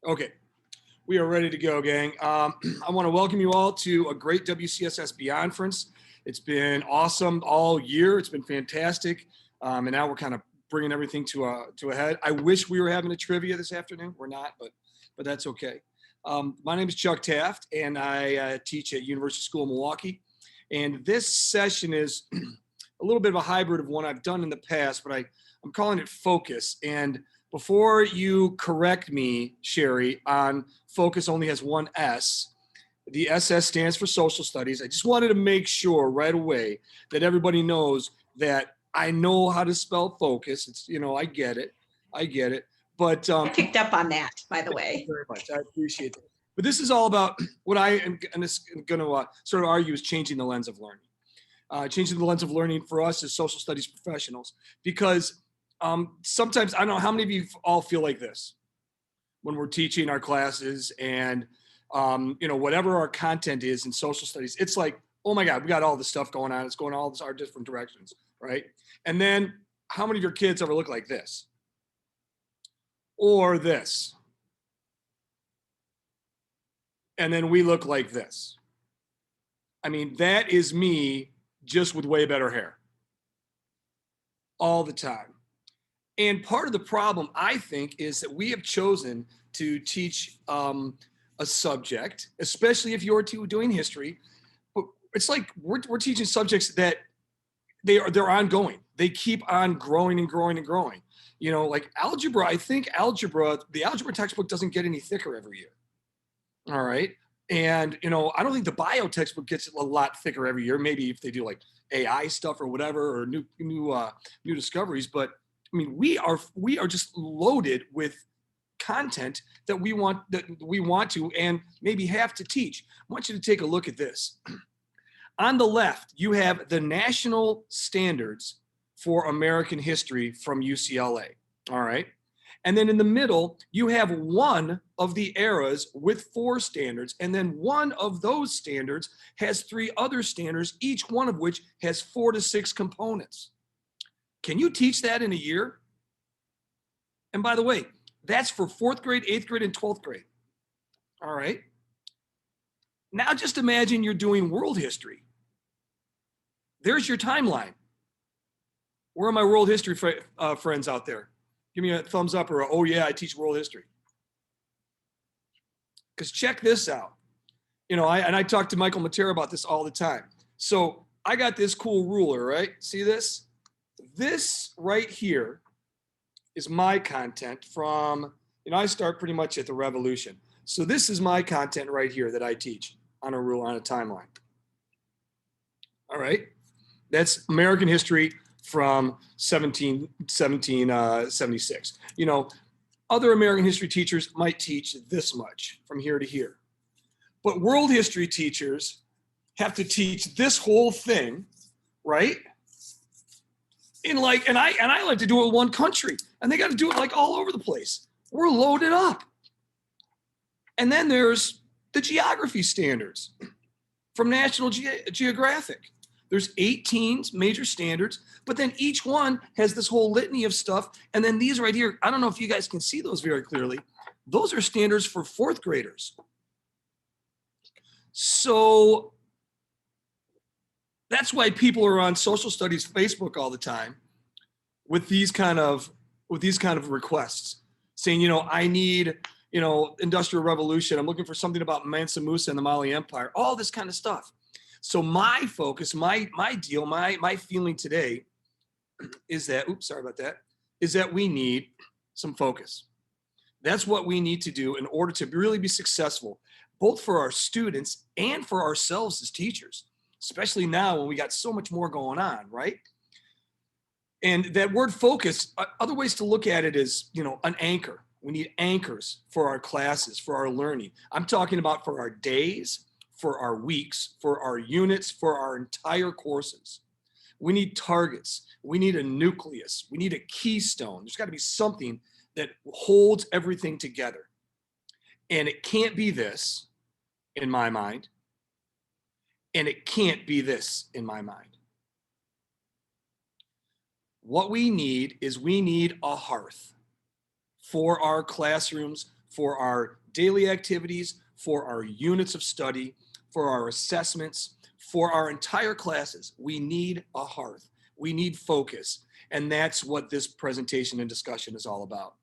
Okay, we are ready to go, gang. I want to welcome you all to a great WCSS Beyondference. It's been awesome all year. It's been fantastic, and now we're kind of bringing everything to a head. I wish we were having a trivia this afternoon. We're not, but that's okay. My name is Chuck Taft, and I teach at University School of Milwaukee. And this session is a little bit of a hybrid of one I've done in the past, but I'm calling it FOCUSS. And before you correct me, Sherry, on FOCUS only has one S, the SS stands for Social Studies. I just wanted to make sure right away that everybody knows that I know how to spell focus. It's, I get it. But I picked up on that, by the way. Thank you very much. I appreciate that. But this is all about what I am going to sort of argue is changing the lens of learning. Changing the lens of learning for us as social studies professionals, because sometimes, I don't know how many of you all feel like this when we're teaching our classes and, whatever our content is in social studies, it's like, oh my God, we got all this stuff going on. It's going all our different directions, right? And then how many of your kids ever look like this? Or this? And then we look like this. I mean, that is me just with way better hair all the time. And part of the problem, I think, is that we have chosen to teach a subject, especially if you're doing history. But it's like we're teaching subjects that they're ongoing. They keep on growing and growing and growing. Like algebra. I think the algebra textbook doesn't get any thicker every year. All right. And, I don't think the bio textbook gets a lot thicker every year. Maybe if they do like AI stuff or whatever, or new discoveries. But I mean, we are just loaded with content that we want to and maybe have to teach. I want you to take a look at this. On the left, you have the national standards for American history from UCLA. All right. And then in the middle, you have one of the eras with 4 standards. And then one of those standards has 3 other standards, each one of which has 4 to 6 components. Can you teach that in a year? And by the way, that's for 4th grade, 8th grade, and 12th grade. All right. Now just imagine you're doing world history. There's your timeline. Where are my world history friends out there? Give me a thumbs up or oh yeah, I teach world history. Because check this out. I talk to Michael Matera about this all the time. So I got this cool ruler, right? See this? This right here is my content from, I start pretty much at the Revolution. So this is my content right here that I teach on a ruler, on a timeline. All right. That's American history from 1776. Other American history teachers might teach this much from here to here. But world history teachers have to teach this whole thing, right? And I like to do it in one country, and they got to do it like all over the place. We're loaded up. And then there's the geography standards from National Geographic. There's 18 major standards, but then each one has this whole litany of stuff. And then these right here, I don't know if you guys can see those very clearly. Those are standards for 4th graders. So that's why people are on social studies Facebook all the time with these kind of requests saying, I need, Industrial Revolution. I'm looking for something about Mansa Musa and the Mali Empire, all this kind of stuff. So my focus, my deal, my feeling today is that, is that we need some focus. That's what we need to do in order to really be successful, both for our students and for ourselves as teachers, especially now when we got so much more going on, right? And that word focus, other ways to look at it is, an anchor. We need anchors for our classes, for our learning. I'm talking about for our days, for our weeks, for our units, for our entire courses. We need targets. We need a nucleus. We need a keystone. There's got to be something that holds everything together. And it can't be this, in my mind. And it can't be this, in my mind. What we need is a hearth for our classrooms, for our daily activities, for our units of study, for our assessments, for our entire classes. We need a hearth. We need focus. And that's what this presentation and discussion is all about.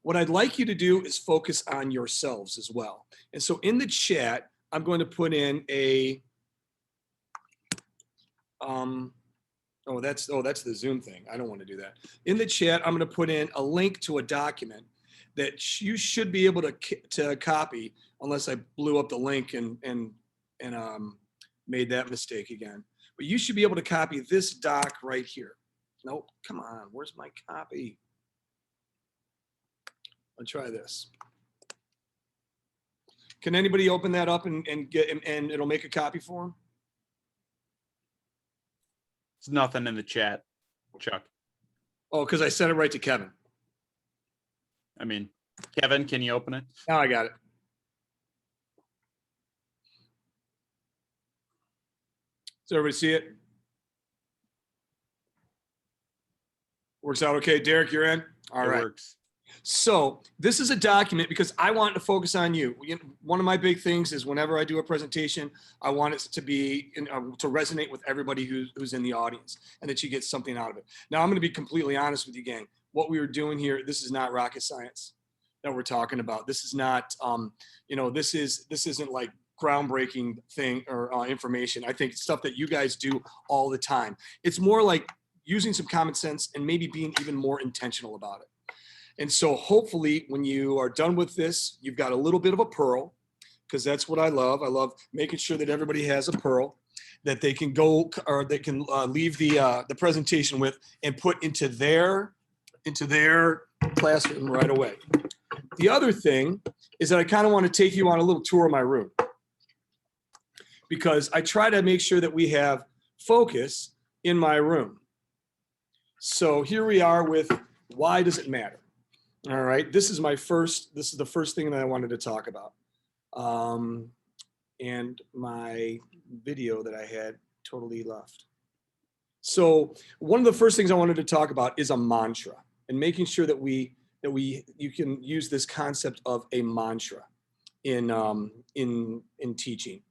What I'd like you to do is focus on yourselves as well. And so in the chat, I'm going to put in a, that's the Zoom thing. I don't want to do that. In the chat, I'm going to put in a link to a document that you should be able to copy, unless I blew up the link and made that mistake again. But you should be able to copy this doc right here. Nope, come on, where's my copy? I'll try this. Can anybody open that up and it'll make a copy for them? There's nothing in the chat, Chuck. Oh, because I sent it right to Kevin. I mean, Kevin, can you open it? Now I got it. Does everybody see it? Works out okay. Derek, you're in? All right. It works. So this is a document because I want to focus on you. One of my big things is whenever I do a presentation, I want it to be to resonate with everybody who's in the audience and that you get something out of it. Now I'm going to be completely honest with you, gang. What we were doing here, this is not rocket science that we're talking about. This is not, this isn't like groundbreaking thing or information. I think it's stuff that you guys do all the time. It's more like using some common sense and maybe being even more intentional about it. And so hopefully when you are done with this, you've got a little bit of a pearl, because that's what I love. I love making sure that everybody has a pearl that they can go or they can leave the presentation with and put into their classroom right away. The other thing is that I kind of want to take you on a little tour of my room, because I try to make sure that we have focus in my room. So here we are with why does it matter? All right, this is the first thing that I wanted to talk about. And my video that I had totally left. So one of the first things I wanted to talk about is a mantra, and making sure that you can use this concept of a mantra in teaching.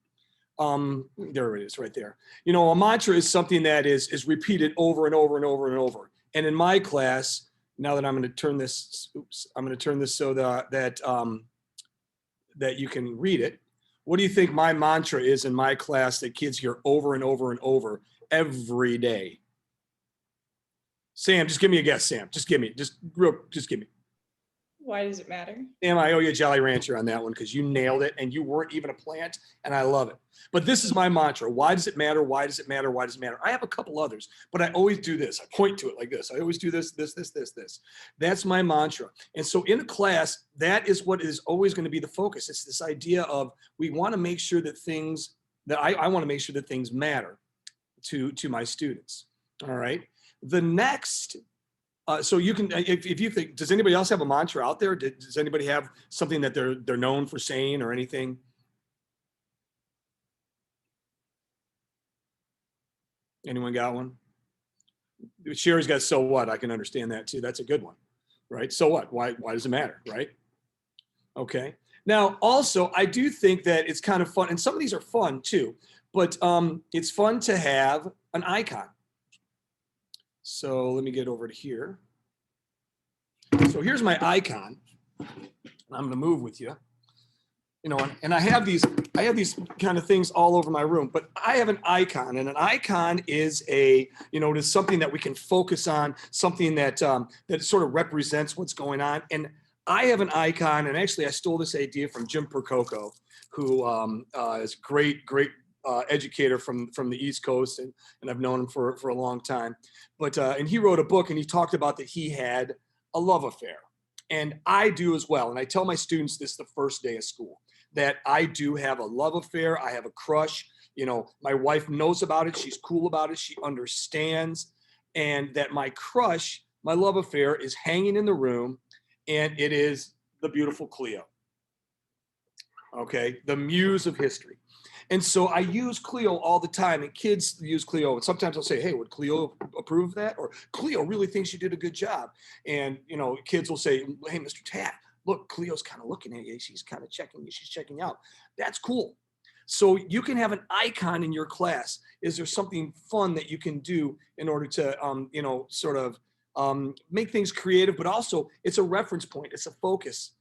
There it is right there. A mantra is something that is repeated over and over and over and over. And in my class, now that I'm going to turn this, so that you can read it. What do you think my mantra is in my class that kids hear over and over and over every day? Sam, just give me a guess, Sam. Just give me. Why does it matter? Sam, I owe you a Jolly Rancher on that one because you nailed it and you weren't even a plant, and I love it. But this is my mantra. Why does it matter? Why does it matter? Why does it matter? I have a couple others, but I always do this. I point to it like this. I always do this. That's my mantra. And so in a class, that is what is always going to be the focus. It's this idea of we want to make sure that I want to make sure that things matter to my students. All right. The next, so you can, if you think, does anybody else have a mantra out there? Does anybody have something that they're known for saying or anything? Anyone got one? Sherry's got so what? I can understand that too. That's a good one, right? So what? Why does it matter, right? Okay. Now, also, I do think that it's kind of fun, and some of these are fun too, but it's fun to have an icon. So let me get over to here. So here's my icon. I'm going to move with you. And I have these kind of things all over my room, but I have an icon, and an icon is it is something that we can focus on, something that sort of represents what's going on. And I have an icon, and actually I stole this idea from Jim Percoco, who is a great educator from the East Coast, and I've known him for a long time. But and he wrote a book, and he talked about that he had a love affair, and I do as well. And I tell my students this the first day of school, that I do have a love affair. I have a crush. My wife knows about it. She's cool about it. She understands, and that my crush, my love affair, is hanging in the room, and it is the beautiful Cleo. Okay, the muse of history. And so I use Cleo all the time, and kids use Cleo. And sometimes I'll say, hey, would Cleo approve that? Or Cleo really thinks you did a good job. And, kids will say, hey, Mr. Tatt, look, Cleo's kind of looking at you. She's kind of checking you. She's checking you out. That's cool. So you can have an icon in your class. Is there something fun that you can do in order to, sort of make things creative, but also it's a reference point. It's a focus.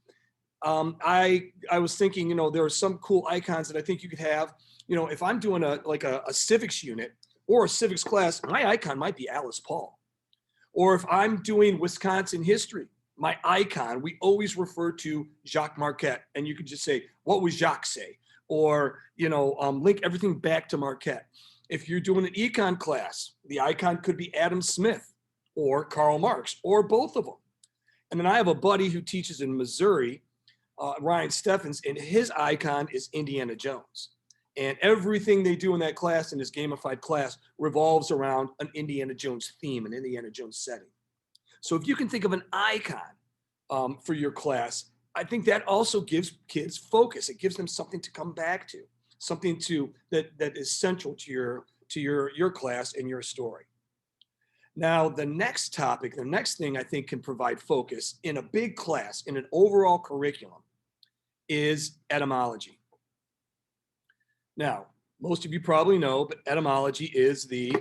I was thinking, there are some cool icons that I think you could have. If I'm doing a civics unit or a civics class, my icon might be Alice Paul. Or if I'm doing Wisconsin history, my icon, we always refer to Jacques Marquette, and you could just say, what would Jacques say? Or, link everything back to Marquette. If you're doing an econ class, the icon could be Adam Smith or Karl Marx or both of them. And then I have a buddy who teaches in Missouri, Ryan Steffens, and his icon is Indiana Jones. And everything they do in that class, in this gamified class, revolves around an Indiana Jones theme, an Indiana Jones setting. So if you can think of an icon for your class, I think that also gives kids focus. It gives them something to come back to, something that is central to your class and your story. Now, the next topic, the next thing I think can provide focus in a big class, in an overall curriculum, is etymology. Now, most of you probably know, but etymology is the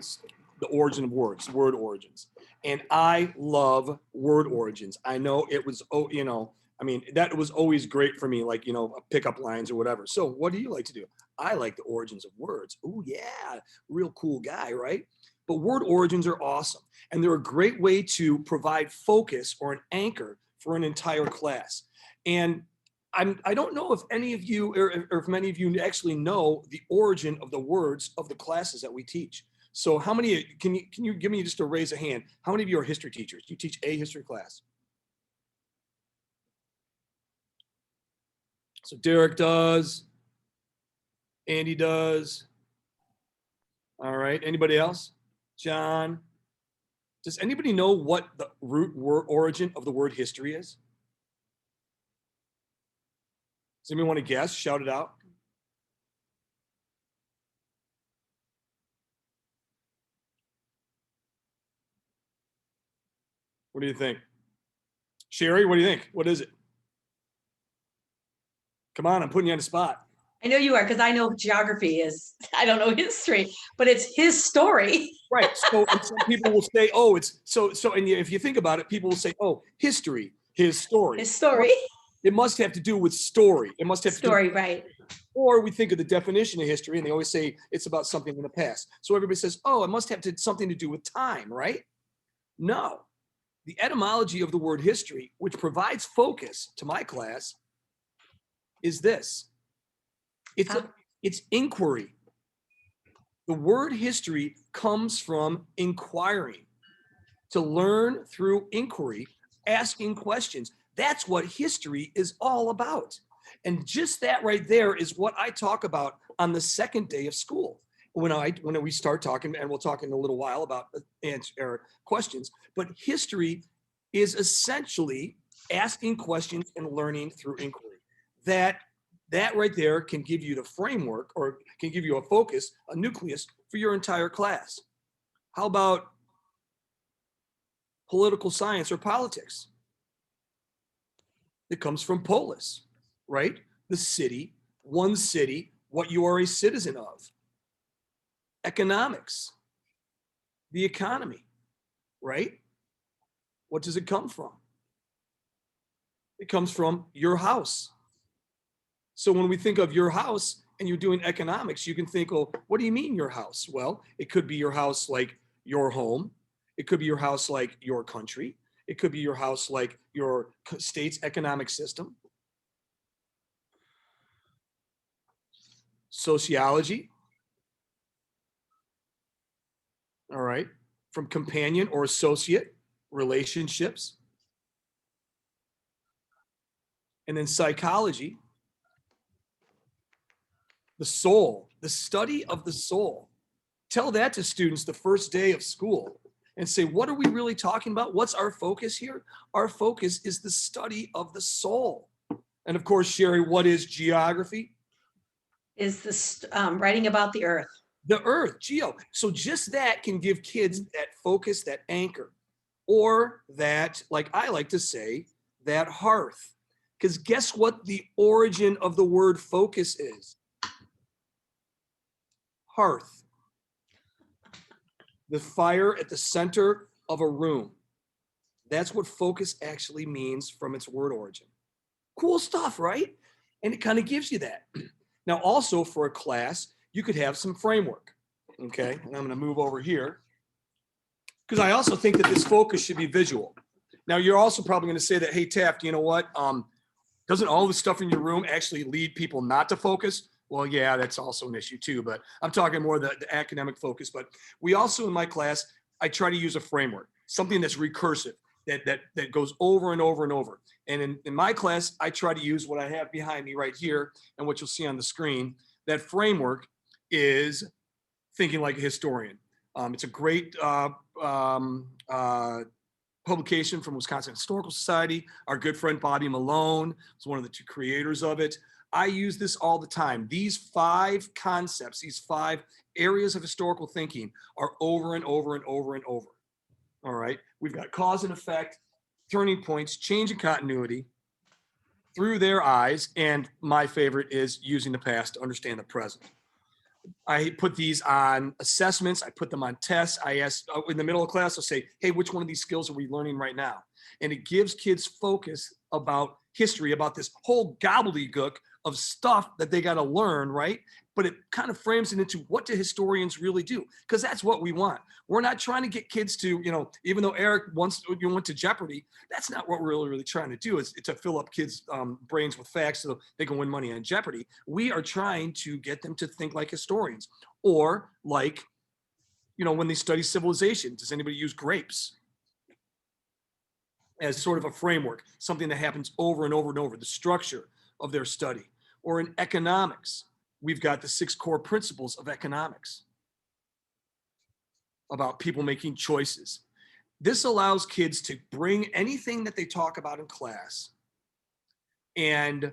origin of words, word origins. And I love word origins. I know it was, that was always great for me, like, pickup lines or whatever. So what do you like to do? I like the origins of words. Oh yeah, real cool guy, right? But word origins are awesome. And they're a great way to provide focus or an anchor for an entire class. And I don't know if any of you, or if many of you actually know the origin of the words of the classes that we teach. So how many, can you give me just a raise of hand? How many of you are history teachers? You teach a history class. So Derek does, Andy does. All right, anybody else? John? Does anybody know what the root word origin of the word history is? Does anybody want to guess? Shout it out. What do you think? Sherry, what do you think? What is it? Come on, I'm putting you on the spot. I know you are, because I know geography is, I don't know history, but it's his story. Right. So and some people will say, oh, it's so, and if you think about it, people will say, oh, history, his story. His story. It must have to do with story. It must have Story, to do, right. or we think of the definition of history and they always say it's about something in the past. So everybody says, oh, it must have something to do with time, right? No. The etymology of the word history, which provides focus to my class, is this. It's inquiry. The word history comes from inquiring, to learn through inquiry, asking questions. That's what history is all about. And just that right there is what I talk about on the second day of school. When we start talking, and we'll talk in a little while about answer questions, but history is essentially asking questions and learning through inquiry. That right there can give you the framework, or can give you a focus, a nucleus for your entire class. How about political science or politics? It comes from polis, right? The city, one city, what you are a citizen of. Economics, the economy, right? What does it come from? It comes from your house. So when we think of your house and you're doing economics, you can think, oh, what do you mean your house? Well, it could be your house like your home. It could be your house like your country. It could be your house like your state's economic system. Sociology. All right. From companion or associate relationships. And then psychology. The soul, the study of the soul. Tell that to students the first day of school and say, what are we really talking about? What's our focus here? Our focus is the study of the soul. And of course, Sherry, what is geography? Is this writing about the earth. The earth, geo. So just that can give kids that focus, that anchor, or that, like I like to say, that hearth. Because guess what the origin of the word focus is? Hearth. The fire at the center of a room. That's what focus actually means from its word origin. Cool stuff, right? And it kind of gives you that. Now, also for a class, you could have some framework. Okay, and I'm going to move over here because I also think that this focus should be visual. Now, you're also probably going to say that, hey, Taft, you know what? Doesn't all the stuff in your room actually lead people not to focus? Well, yeah, that's also an issue too, but I'm talking more the academic focus. But we also, in my class, I try to use a framework, something that's recursive, that goes over and over and over. And in my class, I try to use what I have behind me right here and what you'll see on the screen. That framework is thinking like a historian. It's a great publication from Wisconsin Historical Society. Our good friend Bobby Malone was one of the two creators of it. I use this all the time. These 5 concepts, these 5 areas of historical thinking are over and over and over and over. All right. We've got cause and effect, turning points, change in continuity through their eyes. And my favorite is using the past to understand the present. I put these on assessments. I put them on tests. I ask in the middle of class, I'll say, hey, which one of these skills are we learning right now? And it gives kids focus about history, about this whole gobbledygook of stuff that they got to learn, right? But it kind of frames it into what do historians really do? Because that's what we want. We're not trying to get kids to, even though Eric went to Jeopardy, that's not what we're really trying to do, is to fill up kids' brains with facts so they can win money on Jeopardy. We are trying to get them to think like historians, or like, when they study civilization, does anybody use grapes as sort of a framework, something that happens over and over and over, the structure of their study? Or in economics, we've got the 6 core principles of economics about people making choices. This allows kids to bring anything that they talk about in class and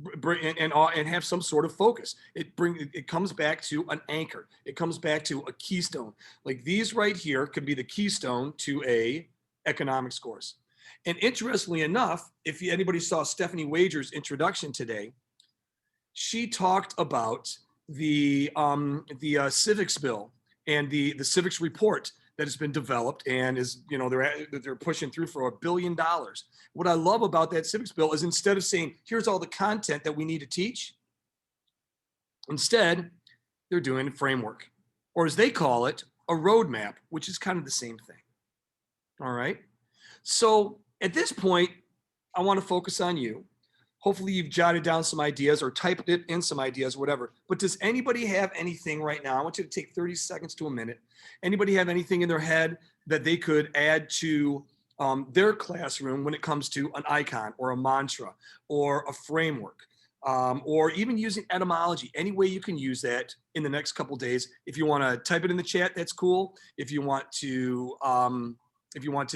have some sort of focus. It comes back to an anchor. It comes back to a keystone. Like these right here could be the keystone to a economics course. And interestingly enough, if anybody saw Stephanie Wager's introduction today, she talked about the civics bill and the civics report that has been developed and is, they're pushing through for $1 billion. What I love about that civics bill is instead of saying, here's all the content that we need to teach, instead, they're doing a framework, or as they call it, a roadmap, which is kind of the same thing. All right. So at this point, I want to focus on you. Hopefully you've jotted down some ideas or typed it in some ideas, whatever. But does anybody have anything right now? I want you to take 30 seconds to a minute. Anybody have anything in their head that they could add to their classroom when it comes to an icon or a mantra or a framework, or even using etymology? Any way you can use that in the next couple of days. If you want to type it in the chat, that's cool. If you want to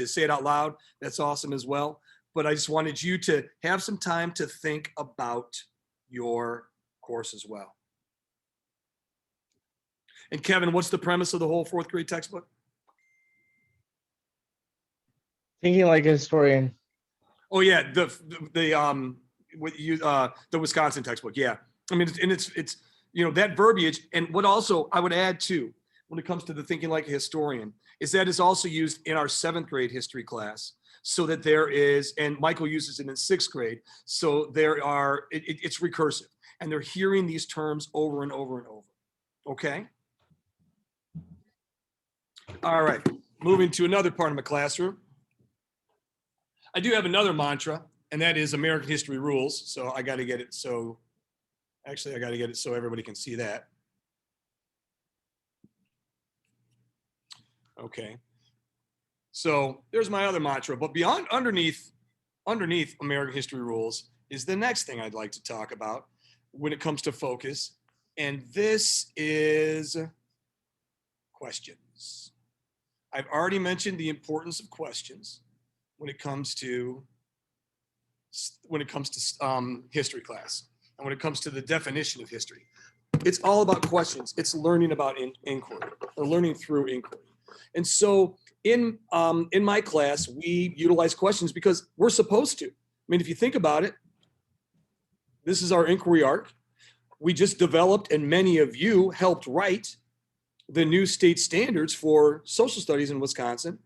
say it out loud, that's awesome as well. But I just wanted you to have some time to think about your course as well. And Kevin, what's the premise of the whole 4th grade textbook? Thinking like a historian. Oh yeah, the Wisconsin textbook. Yeah, I mean, it's that verbiage. And what also I would add too, when it comes to the thinking like a historian, is that is also used in our 7th grade history class. So that there is, and Michael uses it in 6th grade. So it's recursive, and they're hearing these terms over and over and over. Okay. All right. Moving to another part of my classroom. I do have another mantra, and that is American history rules. So I got to get it. So actually I got to get it so everybody can see that. Okay. So there's my other mantra, but underneath American history rules is the next thing I'd like to talk about when it comes to focus. And this is questions. I've already mentioned the importance of questions when it comes to history class, and when it comes to the definition of history. It's all about questions. It's learning about inquiry, or learning through inquiry. And so in my class, we utilize questions because we're supposed to. mean, if you think about it, this is our inquiry arc. We just developed, and many of you helped write the new state standards for social studies in Wisconsin.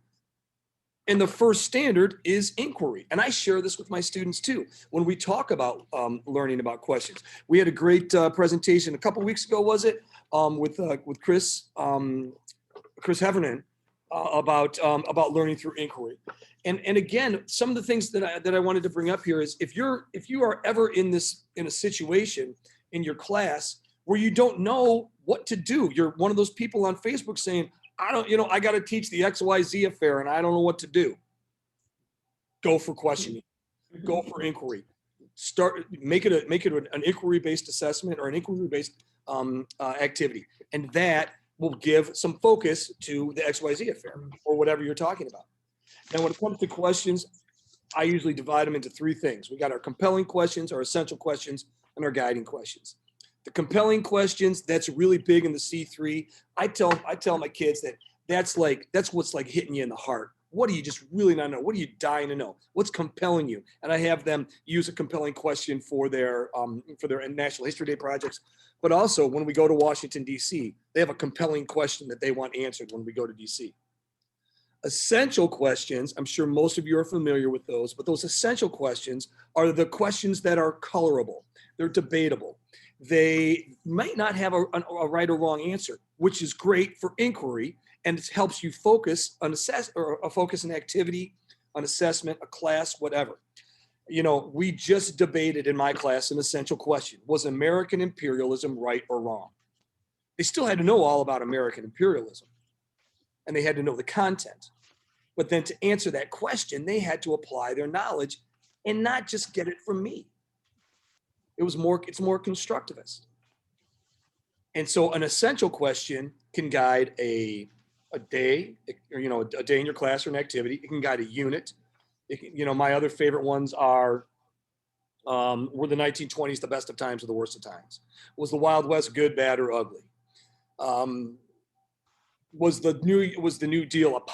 And the first standard is inquiry. And I share this with my students too. When we talk about learning about questions, we had a great presentation a couple weeks ago, was it? With Chris Heffernan about learning through inquiry. And again, some of the things that I wanted to bring up here is if you are ever in a situation in your class where you don't know what to do, you're one of those people on Facebook saying, I got to teach the XYZ affair and I don't know what to do. Go for questioning, go for inquiry. Make it an inquiry-based assessment or an inquiry-based activity. And that will give some focus to the XYZ affair or whatever you're talking about. Now, when it comes to questions, I usually divide them into three things. We got our compelling questions, our essential questions, and our guiding questions. The compelling questions, that's really big in the C3. I tell my kids that's what's like hitting you in the heart. What do you just really not know? What are you dying to know? What's compelling you? And I have them use a compelling question for their National History Day projects. But also when we go to Washington, D.C., they have a compelling question that they want answered when we go to D.C. Essential questions, I'm sure most of you are familiar with those, but those essential questions are the questions that are colorable. They're debatable. They might not have a right or wrong answer, which is great for inquiry, and it helps you focus on focus an activity, an assessment, a class, whatever. We just debated in my class an essential question: was American imperialism right or wrong? They still had to know all about American imperialism, and they had to know the content. But then to answer that question, they had to apply their knowledge and not just get it from me. It's more constructivist. And so an essential question can guide a day, or, a day in your class or an activity. It can guide a unit. My other favorite ones are, were the 1920s the best of times or the worst of times? Was the Wild West good, bad, or ugly? Was the New Deal,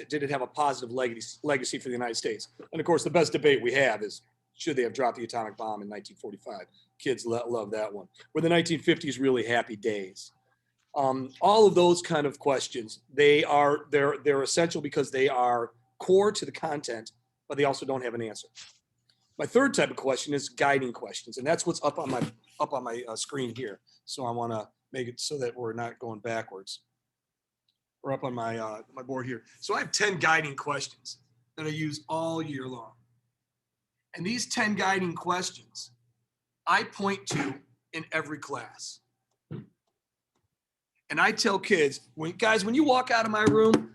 did it have a positive legacy for the United States? And of course, the best debate we have is, should they have dropped the atomic bomb in 1945? Kids love that one. Were the 1950s really happy days? All of those kind of questions, they're essential because they are core to the content, but they also don't have an answer. My third type of question is guiding questions, and that's what's up on my screen here. So I want to make it so that we're not going backwards. We're up on my board here. So I have 10 guiding questions that I use all year long. And these 10 guiding questions, I point to in every class. And I tell kids, when you walk out of my room,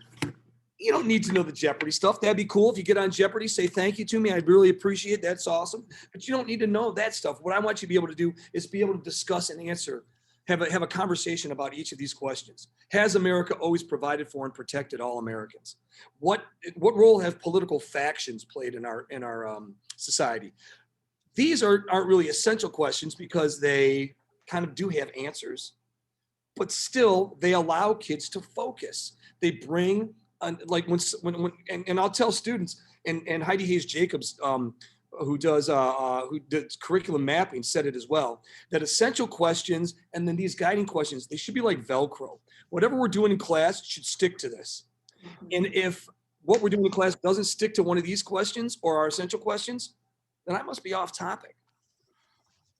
you don't need to know the Jeopardy stuff. That'd be cool. If you get on Jeopardy, say thank you to me. I'd really appreciate it. That's awesome. But you don't need to know that stuff. What I want you to be able to do is be able to discuss and answer, have a conversation about each of these questions. Has America always provided for and protected all Americans? What role have political factions played in our society? These aren't really essential questions because they kind of do have answers, but still they allow kids to focus. They bring like when I'll tell students, and Heidi Hayes Jacobs, who does curriculum mapping, said it as well, that essential questions and then these guiding questions, they should be like Velcro. Whatever we're doing in class should stick to this. And if what we're doing in class doesn't stick to one of these questions or our essential questions, then I must be off topic.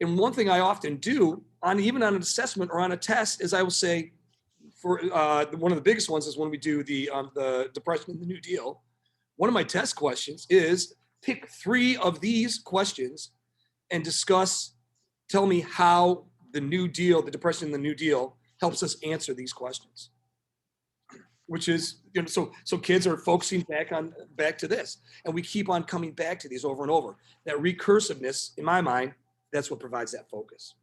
And one thing I often do, even on an assessment or on a test, is I will say, for one of the biggest ones is when we do the Depression and the New Deal. One of my test questions is pick 3 of these questions and tell me how the New Deal, the Depression and the New Deal, helps us answer these questions. Which is, so kids are focusing back to this, and we keep on coming back to these over and over. That recursiveness, in my mind, that's what provides that focus.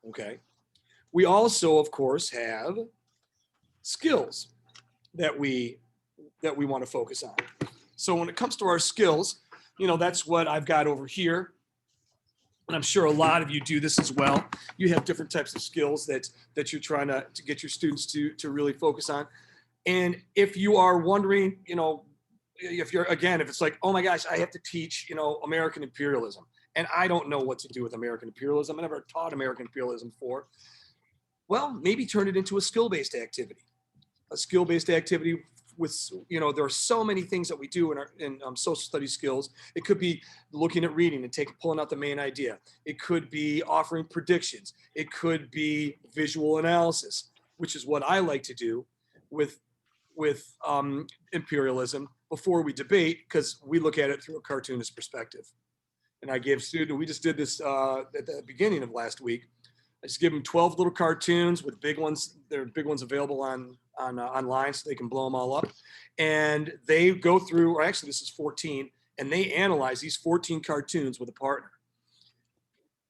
Okay. We also, of course, have skills that we want to focus on. So when it comes to our skills, that's what I've got over here. And I'm sure a lot of you do this as well. You have different types of skills that you're trying to get your students to really focus on. And if you are wondering, if you're, again, if it's like, oh my gosh, I have to teach, American imperialism, and I don't know what to do with American imperialism. I never taught American imperialism before. Well, maybe turn it into a skill-based activity. A skill-based activity with, there are so many things that we do in social studies skills. It could be looking at reading and pulling out the main idea. It could be offering predictions. It could be visual analysis, which is what I like to do with imperialism before we debate, because we look at it through a cartoonist perspective. And I gave students, we just did this at the beginning of last week. I just give them 12 little cartoons with big ones. There are big ones available online, so they can blow them all up. And they go through, or actually this is 14, and they analyze these 14 cartoons with a partner.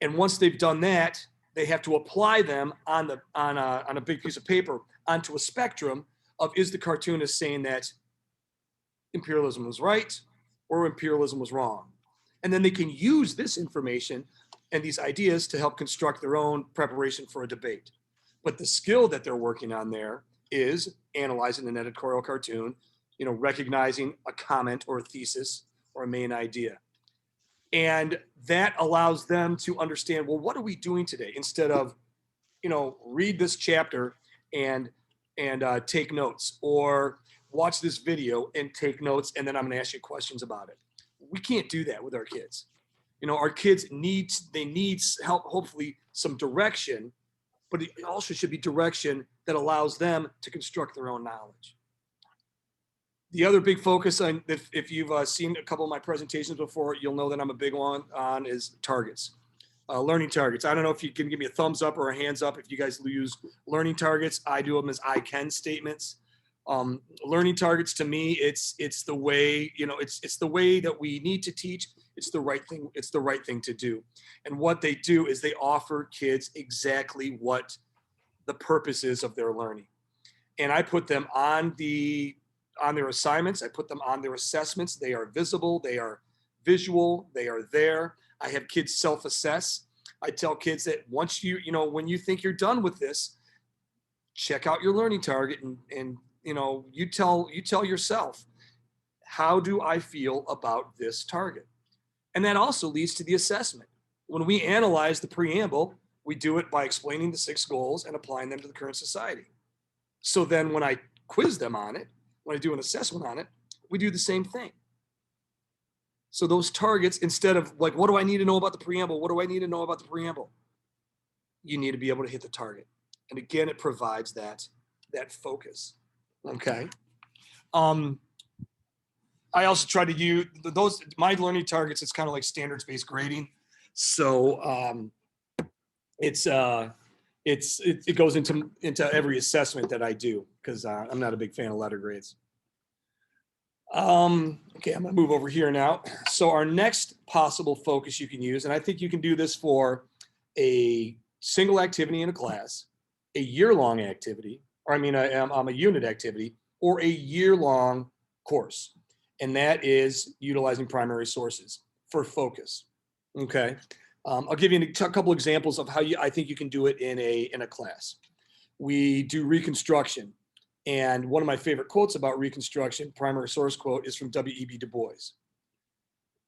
And once they've done that, they have to apply them on a big piece of paper onto a spectrum of, is the cartoonist saying that imperialism was right or imperialism was wrong? And then they can use this information and these ideas to help construct their own preparation for a debate. But the skill that they're working on there is analyzing an editorial cartoon, recognizing a comment or a thesis or a main idea. And that allows them to understand, well, what are we doing today? Instead of, read this chapter and take notes, or watch this video and take notes, and then I'm going to ask you questions about it. We can't do that with our kids. Our kids need help, hopefully some direction, but it also should be direction that allows them to construct their own knowledge. The other big focus on, if you've seen a couple of my presentations before, you'll know that I'm a big one on, is targets, learning targets. I don't know if you can give me a thumbs up or a hands up if you guys use learning targets. I do them as I can statements. Learning targets, to me, it's the way, it's the way that we need to teach. It's the right thing. It's the right thing to do. And what they do is they offer kids exactly what the purpose is of their learning. And I put them on their assignments. I put them on their assessments. They are visible. They are visual. They are there. I have kids self-assess. I tell kids that once when you think you're done with this, check out your learning target and you tell yourself, how do I feel about this target? And that also leads to the assessment. When we analyze the preamble, we do it by explaining the 6 goals and applying them to the current society. So then when I quiz them on it, when I do an assessment on it, we do the same thing. So those targets, instead of like, what do I need to know about the preamble? What do I need to know about the preamble? You need to be able to hit the target. And again, it provides that focus. Okay. I also try to use my learning targets. It's kind of like standards-based grading. So it goes into every assessment that I do, because I'm not a big fan of letter grades. Okay, I'm gonna move over here now. So our next possible focus you can use, and I think you can do this for a single activity in a class, a year-long activity, or a unit activity, or a year-long course. And that is utilizing primary sources for FOCUSS. Okay. I'll give you a couple examples of how I think you can do it in a class. We do Reconstruction. And one of my favorite quotes about Reconstruction, primary source quote, is from W.E.B. Du Bois,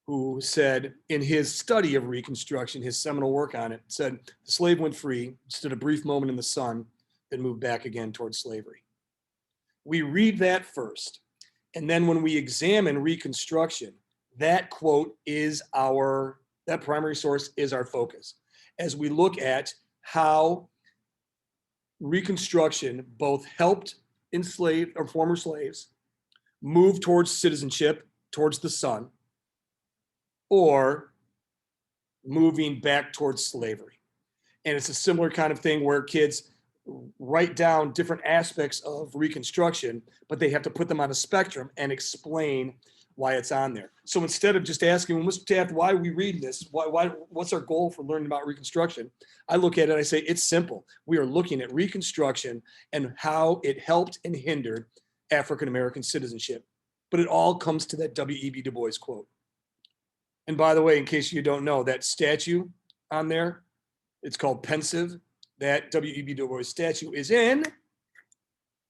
who said in his study of Reconstruction, his seminal work on it, said, the slave went free, stood a brief moment in the sun, then moved back again towards slavery. We read that first. And then when we examine Reconstruction, that quote is that primary source is our focus. As we look at how Reconstruction both helped enslaved or former slaves move towards citizenship, towards the sun, or moving back towards slavery. And it's a similar kind of thing where kids write down different aspects of Reconstruction, but they have to put them on a spectrum and explain why it's on there. So instead of just asking, well, Mr. Taft, why are we reading this? What's our goal for learning about Reconstruction? I look at it and I say, it's simple. We are looking at Reconstruction and how it helped and hindered African-American citizenship. But it all comes to that W.E.B. Du Bois quote. And by the way, in case you don't know, that statue on there, it's called Pensive. That W.E.B. Du Bois statue is in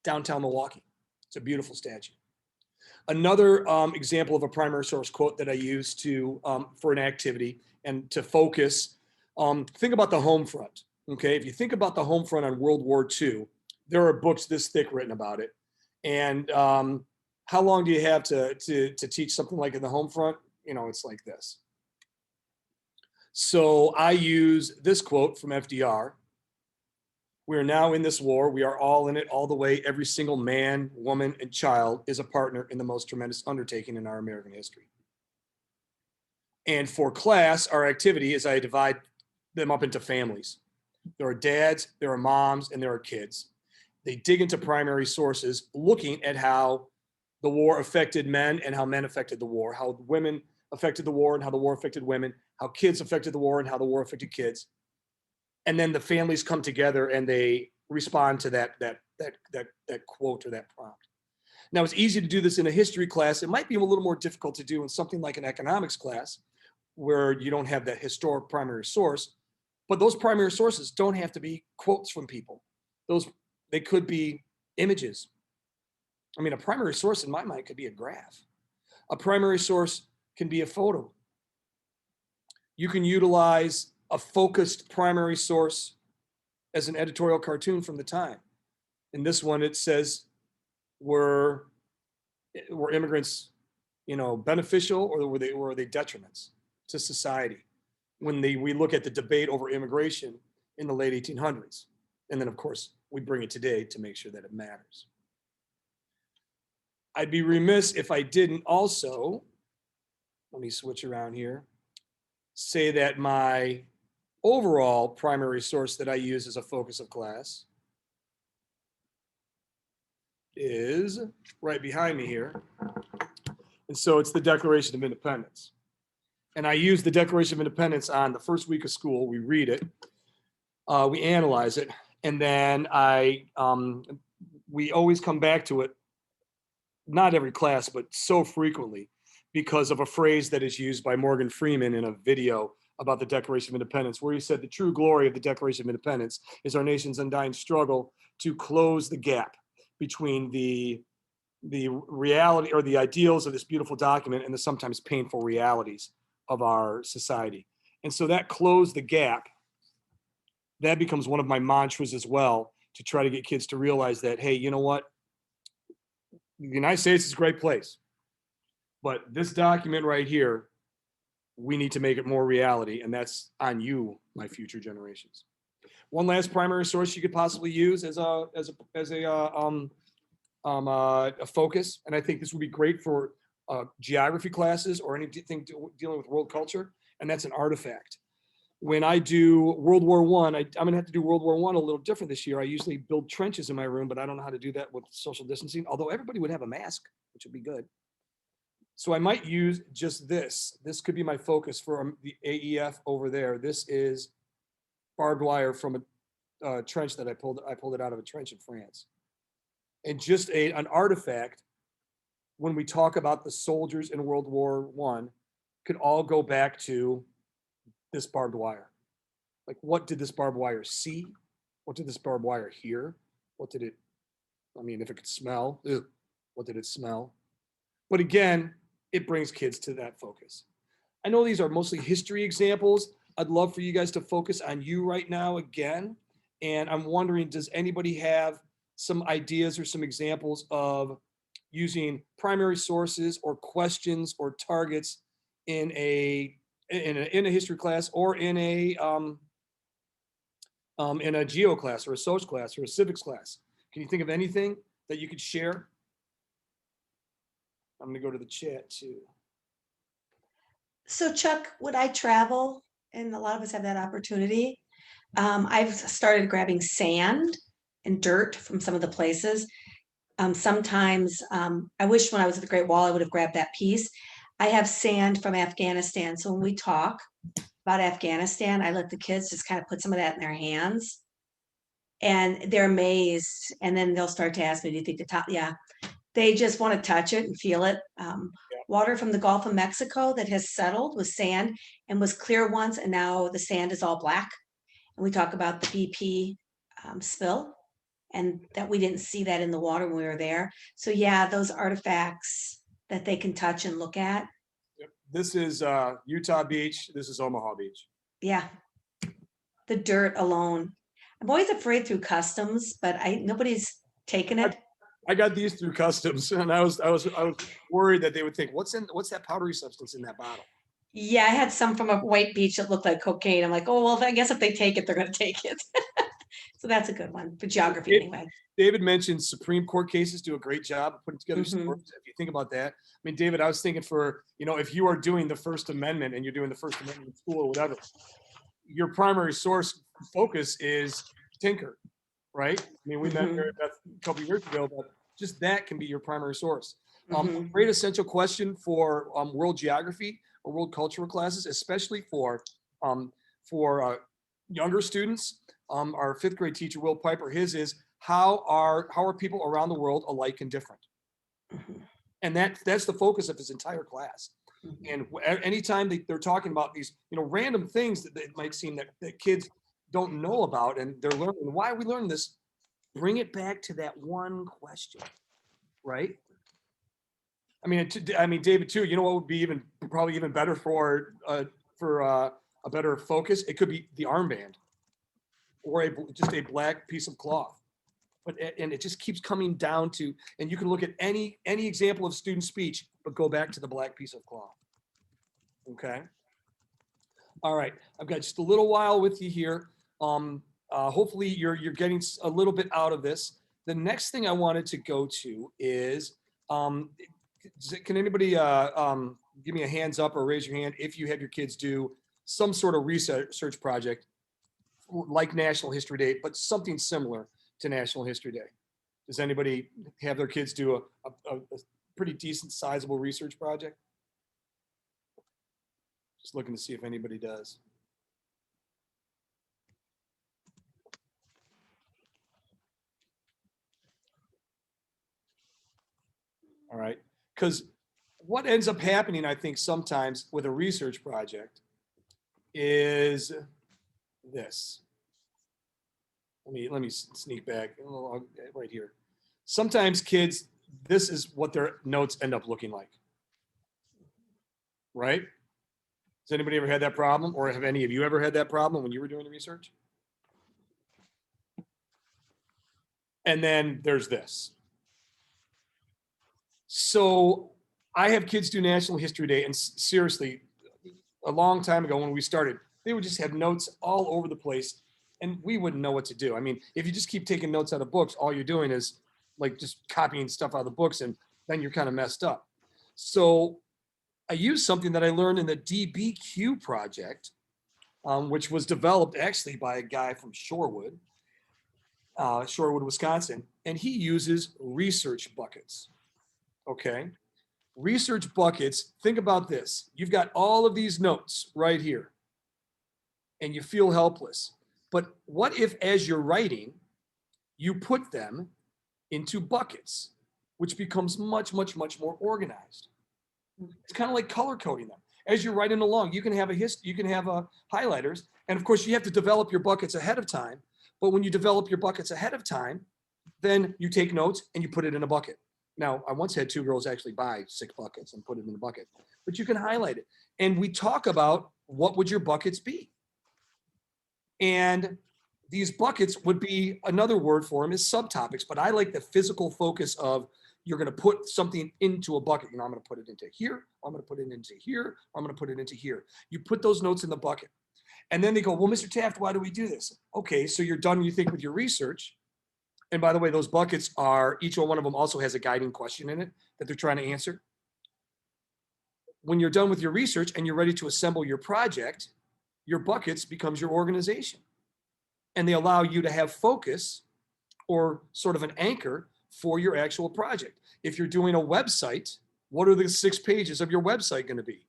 downtown Milwaukee. It's a beautiful statue. Another example of a primary source quote that I use to for an activity and to focus, think about the home front. Okay, if you think about the home front on World War II, there are books this thick written about it. And how long do you have to teach something like in the home front? You know, it's like this. So I use this quote from FDR. We are now in this war. We are all in it all the way. Every single man, woman, and child is a partner in the most tremendous undertaking in our American history. And for class, our activity is I divide them up into families. There are dads, there are moms, and there are kids. They dig into primary sources, looking at how the war affected men and how men affected the war, how women affected the war and how the war affected women, how kids affected the war and how the war affected kids. And then the families come together and they respond to that quote or that prompt. Now, it's easy to do this in a history class. It might be a little more difficult to do in something like an economics class where you don't have that historic primary source, but those primary sources don't have to be quotes from people. They could be images. I mean, a primary source in my mind could be a graph. A primary source can be a photo. You can utilize a focused primary source as an editorial cartoon from the time. In this one, it says, were immigrants, beneficial, or were they detriments to society? When we look at the debate over immigration in the late 1800s. And then, of course, we bring it today to make sure that it matters. I'd be remiss if I didn't also, let me switch around here, say that my overall primary source that I use as a focus of class is right behind me here. And so it's the Declaration of Independence. And I use the Declaration of Independence on the first week of school. We read it, we analyze it, and then we always come back to it, not every class, but so frequently, because of a phrase that is used by Morgan Freeman in a video about the Declaration of Independence, where he said the true glory of the Declaration of Independence is our nation's undying struggle to close the gap between the reality or the ideals of this beautiful document and the sometimes painful realities of our society. And so that close the gap, that becomes one of my mantras as well, to try to get kids to realize that, hey, you know what? The United States is a great place, but this document right here, we need to make it more reality, and that's on you, my future generations. One last primary source you could possibly use as a focus, and I think this would be great for geography classes or anything dealing with world culture, and that's an artifact. When I do World War I, I'm gonna have to do World War I a little different this year. I usually build trenches in my room, but I don't know how to do that with social distancing, although everybody would have a mask, which would be good. So I might use just this. This could be my focus for the AEF over there. This is barbed wire from a trench that I pulled it out of a trench in France. And just an artifact, when we talk about the soldiers in World War I, could all go back to this barbed wire. Like, what did this barbed wire see? What did this barbed wire hear? If it could smell, what did it smell? But again, it brings kids to that focus. I know these are mostly history examples. I'd love for you guys to focus on you right now again. And I'm wondering, does anybody have some ideas or some examples of using primary sources or questions or targets in a history class or in a geo class or a social class or a civics class? Can you think of anything that you could share? I'm going to go to the chat too. So Chuck, would I travel? And a lot of us have that opportunity. I've started grabbing sand and dirt from some of the places. Sometimes I wish when I was at the Great Wall, I would have grabbed that piece. I have sand from Afghanistan. So when we talk about Afghanistan, I let the kids just kind of put some of that in their hands. And they're amazed. And then they'll start to ask me, do you think the top? Yeah. They just want to touch it and feel it. Water from the Gulf of Mexico that has settled with sand and was clear once, and now the sand is all black. And we talk about the BP spill, and that we didn't see that in the water when we were there. So yeah, those artifacts that they can touch and look at. Yep. This is Utah Beach. This is Omaha Beach. Yeah. The dirt alone. I'm always afraid through customs, but nobody's taken it. I got these through customs, and I was worried that they would think, what's that powdery substance in that bottle? Yeah, I had some from a white beach that looked like cocaine. I'm like, oh, well, I guess if they take it, they're going to take it. So that's a good one for geography anyway. David mentioned Supreme Court cases do a great job of putting together Mhm. stories. If you think about that, I mean, David, I was thinking for, if you are doing the First Amendment and you're doing the First Amendment in school or whatever, your primary source focus is Tinker, right? I mean, we met Mary Beth a couple of years ago, but just that can be your primary source. Mhm. Great essential question for world geography or world cultural classes, especially for younger students. Our fifth grade teacher, Will Piper, his is how are people around the world alike and different? Mhm. And that's the focus of his entire class. Mhm. And anytime they're talking about these, random things that it might seem that kids don't know about and they're learning, why are we learning this? Bring it back to that one question, right? I mean, David, too, you know what would be probably even better for a better focus? It could be the armband or just a black piece of cloth. And it just keeps coming down to, and you can look at any example of student speech, but go back to the black piece of cloth. Okay. All right. I've got just a little while with you here. Hopefully you're getting a little bit out of this. The next thing I wanted to go to is, can anybody give me a hands up or raise your hand if you have your kids do some sort of research project like National History Day, but something similar to National History Day? Does anybody have their kids do a pretty decent, sizable research project? Just looking to see if anybody does. All right. Because what ends up happening, I think, sometimes with a research project is this. Let me sneak back right here. Sometimes kids, this is what their notes end up looking like. Right? Has anybody ever had that problem, or have any of you ever had that problem when you were doing the research? And then there's this. So I have kids do National History Day, and seriously, a long time ago when we started, they would just have notes all over the place, and we wouldn't know what to do. I mean, if you just keep taking notes out of books, all you're doing is like just copying stuff out of the books, and then you're kind of messed up. So I used something that I learned in the DBQ project, which was developed actually by a guy from Shorewood, Wisconsin, and he uses research buckets. Okay. Research buckets, think about this. You've got all of these notes right here, and you feel helpless. But what if, as you're writing, you put them into buckets, which becomes much, much, much more organized? It's kind of like color coding them. As you're writing along, you can have highlighters, and of course, you have to develop your buckets ahead of time. But when you develop your buckets ahead of time, then you take notes and you put it in a bucket. Now, I once had 2 girls actually buy 6 buckets and put it in a bucket, but you can highlight it. And we talk about what would your buckets be? And these buckets would be, another word for them is subtopics, but I like the physical focus of you're going to put something into a bucket. I'm going to put it into here. I'm going to put it into here. I'm going to put it into here. You put those notes in the bucket. And then they go, well, Mr. Taft, why do we do this? Okay, so you're done, you think, with your research. And by the way, those buckets are, each one of them also has a guiding question in it that they're trying to answer. When you're done with your research and you're ready to assemble your project, your buckets becomes your organization. And they allow you to have focus or sort of an anchor for your actual project. If you're doing a website, what are the 6 pages of your website going to be?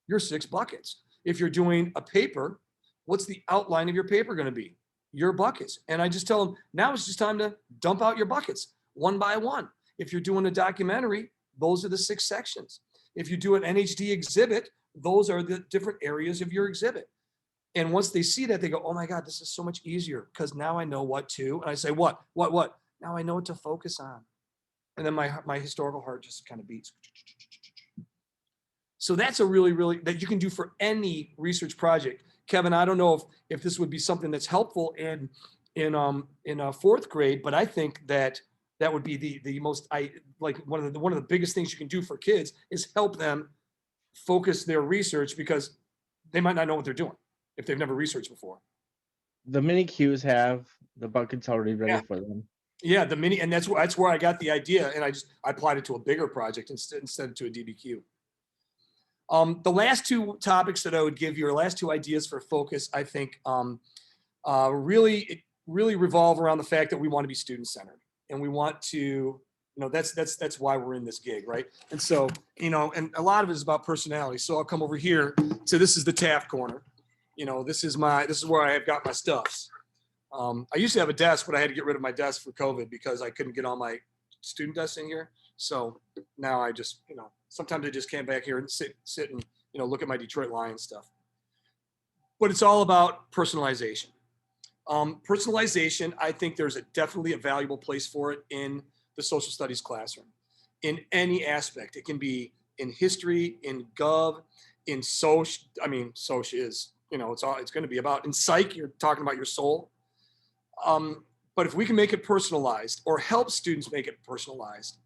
Your 6 buckets. If you're doing a paper, what's the outline of your paper going to be? Your buckets. And I just tell them, now it's just time to dump out your buckets one by one. If you're doing a documentary, those are the 6 sections. If you do an NHD exhibit, those are the different areas of your exhibit. And once they see that, they go, oh my God, this is so much easier because now I know what to. And I say, what? Now I know what to focus on. And then my historical heart just kind of beats. So that's a really, that you can do for any research project. Kevin, I don't know if this would be something that's helpful in fourth grade, but I think that would be the most, one of the biggest things you can do for kids is help them focus their research, because they might not know what they're doing if they've never researched before. The mini Qs have the buckets already ready Yeah. for them. Yeah, the mini, and that's where I got the idea, and I applied it to a bigger project instead to a DBQ. The last two topics that I would give you, or last two ideas for focus, I think really revolve around the fact that we want to be student centered, and we want to, that's why we're in this gig, right? And so, and a lot of it is about personality. So I'll come over here. So this is the Taft corner. This is where I have got my stuffs. I used to have a desk, but I had to get rid of my desk for COVID because I couldn't get all my student desks in here. So now I just, sometimes I just came back here and sit and, look at my Detroit Lions stuff. But it's all about personalization. Personalization, I think there's definitely a valuable place for it in the social studies classroom, in any aspect. It can be in history, in gov, in social. I mean, social is, it's going to be about, in psych, you're talking about your soul. But if we can make it personalized or help students make it personalized,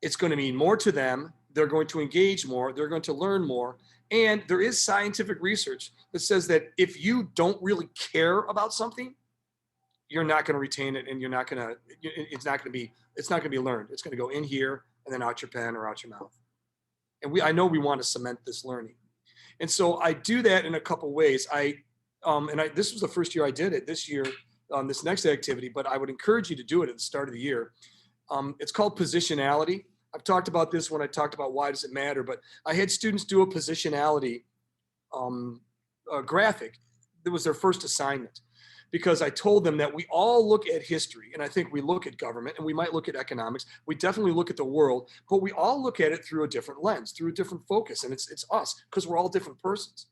it's going to mean more to them. They're going to engage more. They're going to learn more. And there is scientific research that says that if you don't really care about something, you're not going to retain it, and it's not going to be learned. It's going to go in here and then out your pen or out your mouth. And I know we want to cement this learning. And so I do that in a couple ways. This was the first year I did it. This year, this next activity, but I would encourage you to do it at the start of the year. It's called positionality. I've talked about this when I talked about why does it matter, but I had students do a positionality graphic. That was their first assignment, because I told them that we all look at history, and I think we look at government, and we might look at economics. We definitely look at the world, but we all look at it through a different lens, through a different focus, and it's us, because we're all different persons.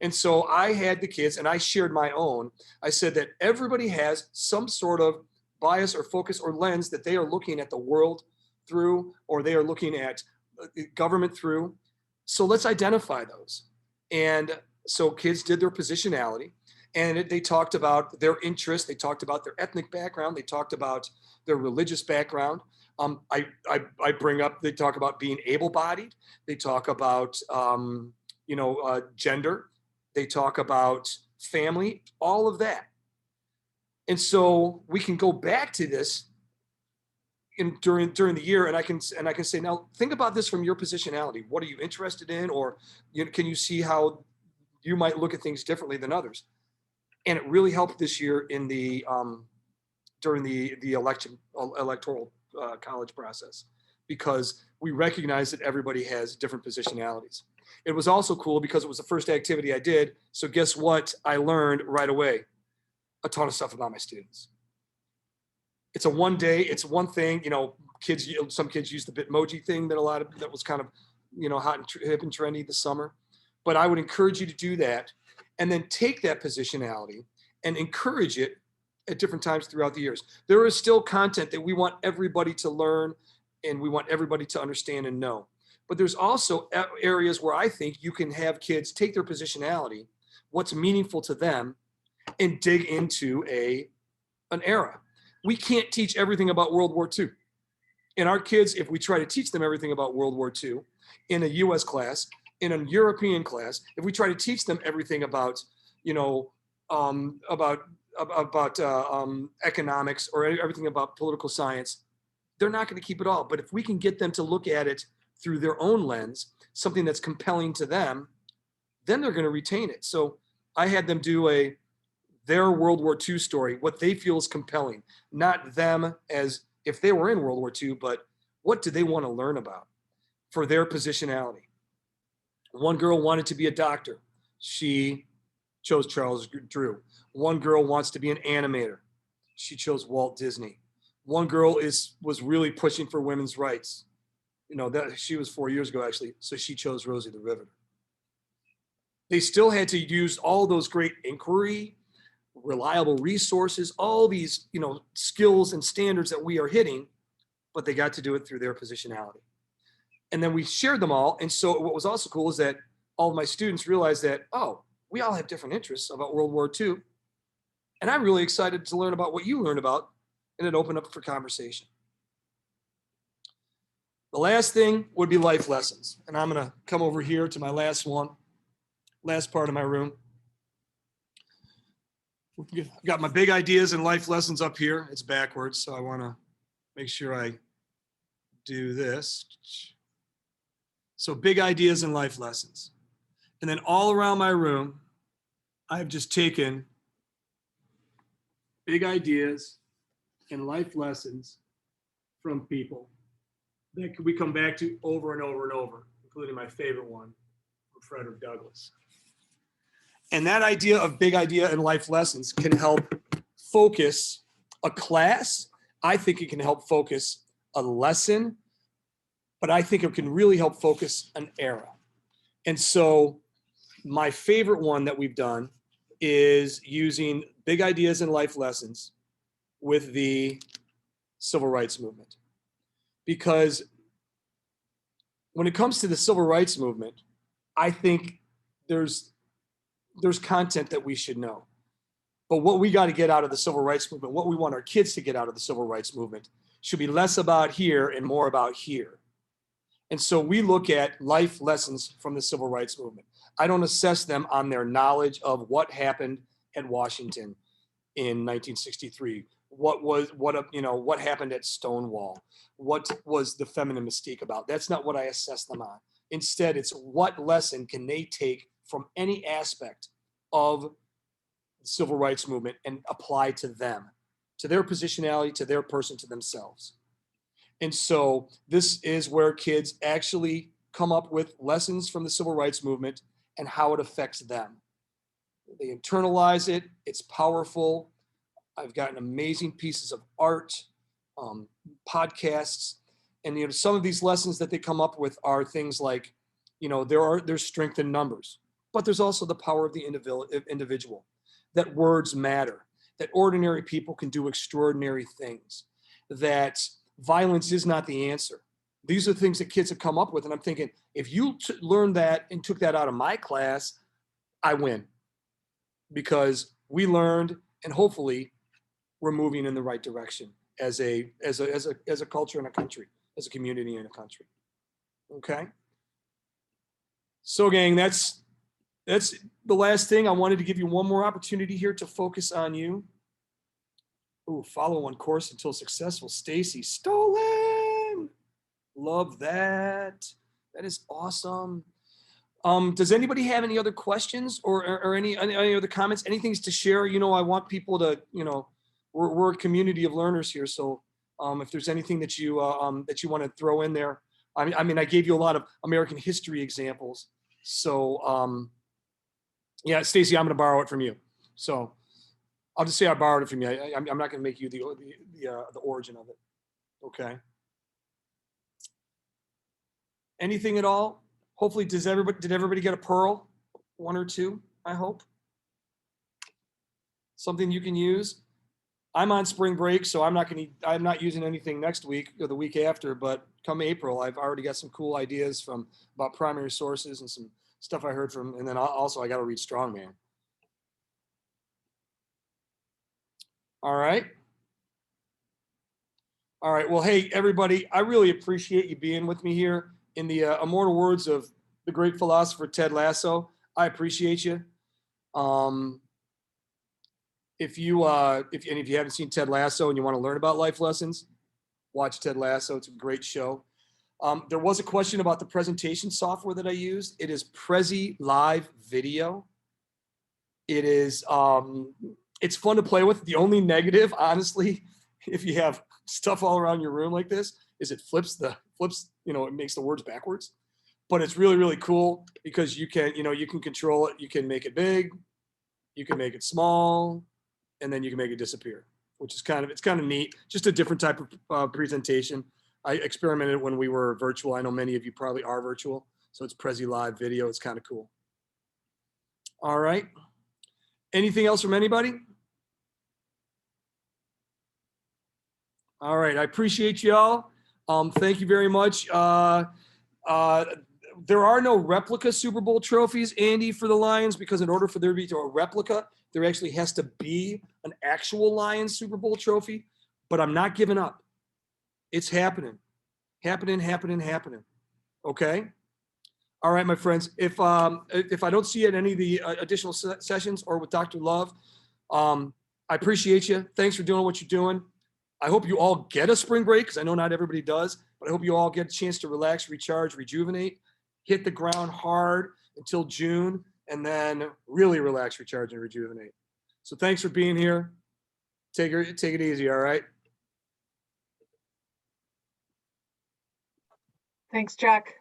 And so I had the kids, and I shared my own. I said that everybody has some sort of bias or focus or lens that they are looking at the world through, or they are looking at government through. So let's identify those. And so kids did their positionality, and they talked about their interests. They talked about their ethnic background. They talked about their religious background. I bring up, they talk about being able-bodied. They talk about, gender. They talk about family, all of that. And so we can go back to this during the year, and I can say, now think about this from your positionality. What are you interested in? Or can you see how you might look at things differently than others? And it really helped this year in during the electoral college process, because we recognize that everybody has different positionalities. It was also cool because it was the first activity I did. So guess what I learned right away? A ton of stuff about my students. It's one thing, some kids use the Bitmoji thing that was kind of, hot and hip and trendy this summer. But I would encourage you to do that, and then take that positionality and encourage it at different times throughout the years. There is still content that we want everybody to learn, and we want everybody to understand and know. But there's also areas where I think you can have kids take their positionality, what's meaningful to them, and dig into an era. We can't teach everything about World War II. And our kids, if we try to teach them everything about World War II in a US class, in a European class, if we try to teach them everything about, economics, or everything about political science, they're not going to keep it all. But if we can get them to look at it through their own lens, something that's compelling to them, then they're going to retain it. So I had them do their World War II story, what they feel is compelling, not them as if they were in World War II, but what do they want to learn about for their positionality. One girl wanted to be a doctor. She chose Charles Drew. One girl wants to be an animator. She chose Walt Disney. One girl was really pushing for women's rights. That she was 4 years ago, actually. So she chose Rosie the Riveter. They still had to use all those great inquiry, reliable resources, all these, skills and standards that we are hitting, but they got to do it through their positionality. And then we shared them all. And so what was also cool is that all of my students realized that, oh, we all have different interests about World War II. And I'm really excited to learn about what you learned about, and it opened up for conversation. The last thing would be life lessons. And I'm going to come over here to my last one, last part of my room. I've got my big ideas and life lessons up here. It's backwards, so I want to make sure I do this. So big ideas and life lessons. And then all around my room, I've just taken big ideas and life lessons from people that we come back to over and over and over, including my favorite one from Frederick Douglass. And that idea of big idea and life lessons can help focus a class. I think it can help focus a lesson, but I think it can really help focus an era. And so my favorite one that we've done is using big ideas and life lessons with the civil rights movement. Because when it comes to the civil rights movement, I think there's content that we should know. But what we got to get out of the civil rights movement, what we want our kids to get out of the civil rights movement, should be less about here and more about here. And so we look at life lessons from the civil rights movement. I don't assess them on their knowledge of what happened at Washington in 1963. What happened at Stonewall? What was the feminine mystique about? That's not what I assess them on. Instead, it's what lesson can they take from any aspect of the civil rights movement and apply to them, to their positionality, to their person, to themselves. And so this is where kids actually come up with lessons from the civil rights movement and how it affects them. They internalize it. It's powerful. I've gotten amazing pieces of art, podcasts, and some of these lessons that they come up with are things like, there's strength in numbers, but there's also the power of the individual, that words matter, that ordinary people can do extraordinary things, that violence is not the answer. These are things that kids have come up with, and I'm thinking, if you learned that and took that out of my class, I win, because we learned, and hopefully we're moving in the right direction as a culture and a country, as a community and a country. Okay. So gang, that's the last thing. I wanted to give you one more opportunity here to focus on you. Ooh, follow one course until successful. Stacy, stolen. Love that. That is awesome. Does anybody have any other questions or any other comments? Anything to share? I want people to, we're a community of learners here. So if there's anything that you want to throw in there, I gave you a lot of American history examples. So yeah, Stacy, I'm going to borrow it from you. So I'll just say I borrowed it from you. I'm not going to make you the origin of it. Okay. Anything at all? Hopefully, did everybody get a pearl? One or two, I hope. Something you can use. I'm on spring break, so I'm not using anything next week or the week after, but come April, I've already got some cool ideas about primary sources and some stuff I heard from, and then also I got to read Strongman. All right. All right. Well, hey, everybody, I really appreciate you being with me here. In the immortal words of the great philosopher Ted Lasso, I appreciate you. If you haven't seen Ted Lasso and you want to learn about life lessons, watch Ted Lasso. It's a great show. There was a question about the presentation software that I used. It is Prezi Live Video. It is it's fun to play with. The only negative, honestly, if you have stuff all around your room like this, is it flips, it makes the words backwards. But it's really, really cool because you can control it. You can make it big, you can make it small, and then you can make it disappear, which is kind of neat. Just a different type of presentation. I experimented when we were virtual. I know many of you probably are virtual. So it's Prezi Live Video. It's kind of cool. All right. Anything else from anybody? All right. I appreciate y'all. Thank you very much. There are no replica Super Bowl trophies, Andy, for the Lions, because in order for there to be a replica, there actually has to be an actual Lions Super Bowl trophy. But I'm not giving up. It's happening. Happening. Okay? All right, my friends. If I don't see you at any of the additional sessions or with Dr. Love, I appreciate you. Thanks for doing what you're doing. I hope you all get a spring break, because I know not everybody does, but I hope you all get a chance to relax, recharge, rejuvenate, hit the ground hard until June, and then really relax, recharge, and rejuvenate. So thanks for being here. Take it easy, all right? Thanks, Jack.